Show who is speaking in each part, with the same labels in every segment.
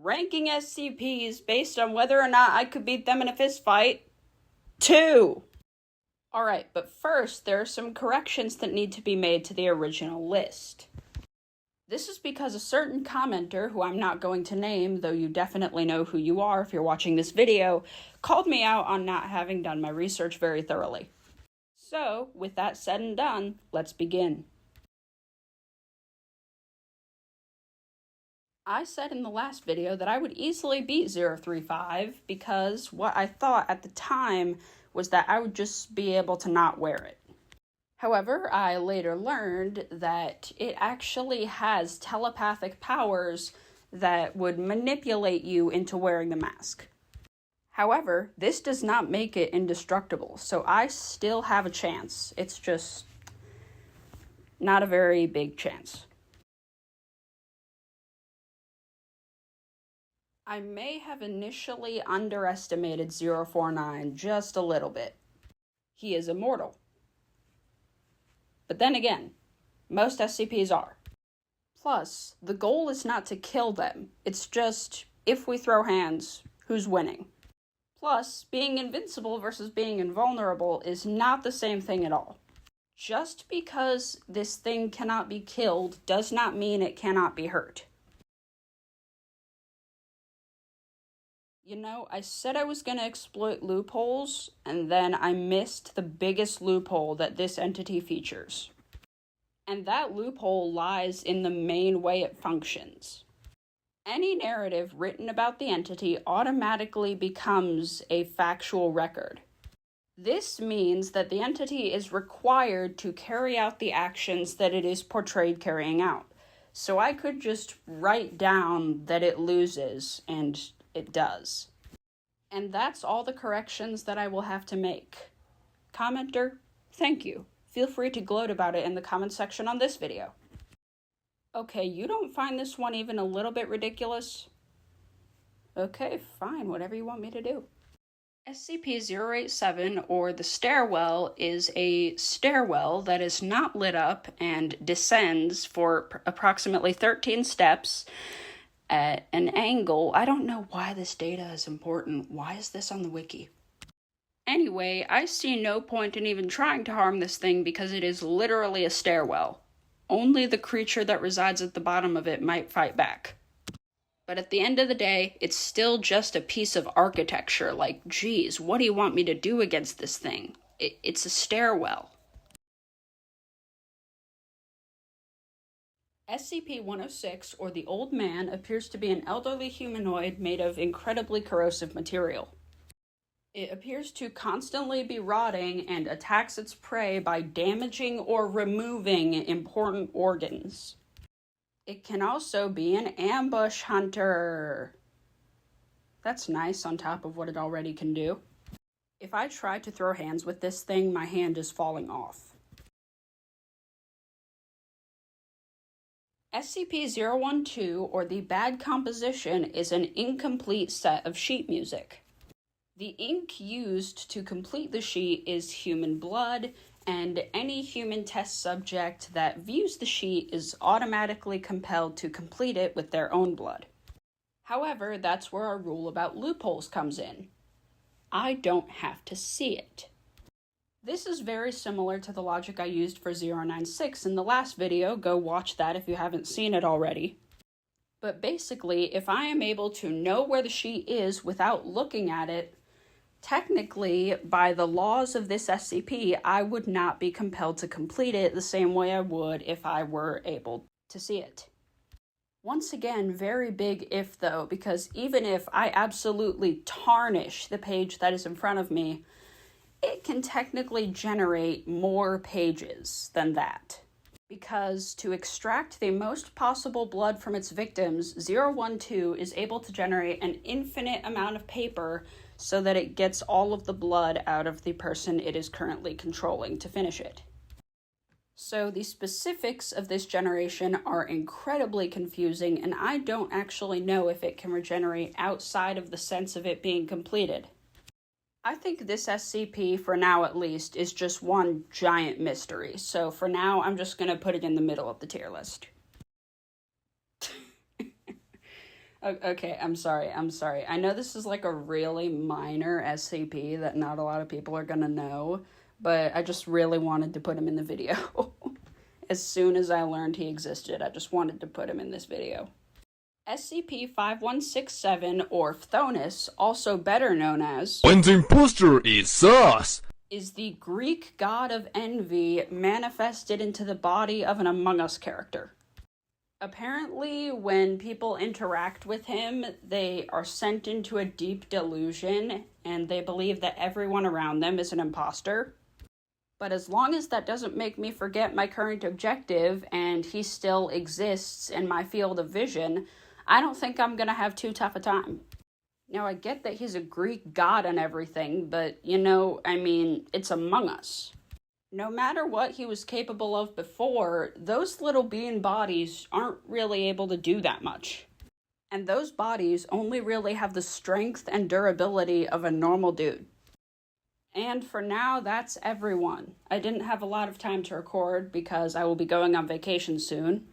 Speaker 1: ranking SCPs based on whether or not I could beat them in a fist fight. 2. Alright, but first, there are some corrections that need to be made to the original list. This is because a certain commenter, who I'm not going to name, though you definitely know who you are if you're watching this video, called me out on not having done my research very thoroughly. So, with that said and done, let's begin. I said in the last video that I would easily beat 035 because what I thought at the time was that I would just be able to not wear it. However, I later learned that it actually has telepathic powers that would manipulate you into wearing the mask. However, this does not make it indestructible, so I still have a chance. It's just not a very big chance. I may have initially underestimated 049 just a little bit. He is immortal. But then again, most SCPs are. Plus, the goal is not to kill them. It's just, if we throw hands, who's winning? Plus, being invincible versus being invulnerable is not the same thing at all. Just because this thing cannot be killed does not mean it cannot be hurt. You know, I said I was going to exploit loopholes, and then I missed the biggest loophole that this entity features. And that loophole lies in the main way it functions. Any narrative written about the entity automatically becomes a factual record. This means that the entity is required to carry out the actions that it is portrayed carrying out. So I could just write down that it loses, and it does. And that's all the corrections that I will have to make. Commenter, thank you. Feel free to gloat about it in the comment section on this video. Okay, you don't find this one even a little bit ridiculous? Okay, fine, whatever you want me to do. SCP-087, or the stairwell, is a stairwell that is not lit up and descends for approximately 13 steps at an angle. I don't know why this data is important. Why is this on the wiki? Anyway, I see no point in even trying to harm this thing because it is literally a stairwell. Only the creature that resides at the bottom of it might fight back. But at the end of the day, it's still just a piece of architecture. Like, geez, what do you want me to do against this thing? It's a stairwell. SCP-106, or the Old Man, appears to be an elderly humanoid made of incredibly corrosive material. It appears to constantly be rotting and attacks its prey by damaging or removing important organs. It can also be an ambush hunter. That's nice on top of what it already can do. If I try to throw hands with this thing, my hand is falling off. SCP-012, or the Bad Composition, is an incomplete set of sheet music. The ink used to complete the sheet is human blood, and any human test subject that views the sheet is automatically compelled to complete it with their own blood. However, that's where our rule about loopholes comes in. I don't have to see it. This is very similar to the logic I used for 096 in the last video. Go watch that if you haven't seen it already. But basically, if I am able to know where the sheet is without looking at it, technically, by the laws of this SCP, I would not be compelled to complete it the same way I would if I were able to see it. Once again, very big if though, because even if I absolutely tarnish the page that is in front of me, it can technically generate more pages than that. Because to extract the most possible blood from its victims, 012 is able to generate an infinite amount of paper so that it gets all of the blood out of the person it is currently controlling to finish it. So the specifics of this generation are incredibly confusing, and I don't actually know if it can regenerate outside of the sense of it being completed. I think this SCP, for now at least, is just one giant mystery, so for now I'm just going to put it in the middle of the tier list. Okay, I'm sorry. I know this is like a really minor SCP that not a lot of people are gonna know, but I just really wanted to put him in the video. As soon as I learned he existed, I just wanted to put him in this video. SCP-5167, or Phthonus, also better known as
Speaker 2: When the imposter is sus,
Speaker 1: is the Greek god of envy manifested into the body of an Among Us character. Apparently, when people interact with him, they are sent into a deep delusion, and they believe that everyone around them is an imposter. But as long as that doesn't make me forget my current objective, and he still exists in my field of vision, I don't think I'm gonna have too tough a time. Now, I get that he's a Greek god and everything, but, it's Among Us. No matter what he was capable of before, those little bean bodies aren't really able to do that much. And those bodies only really have the strength and durability of a normal dude. And for now, that's everyone. I didn't have a lot of time to record because I will be going on vacation soon.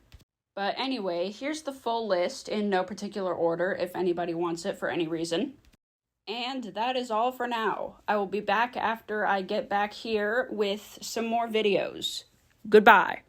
Speaker 1: But anyway, here's the full list in no particular order if anybody wants it for any reason. And that is all for now. I will be back after I get back here with some more videos. Goodbye.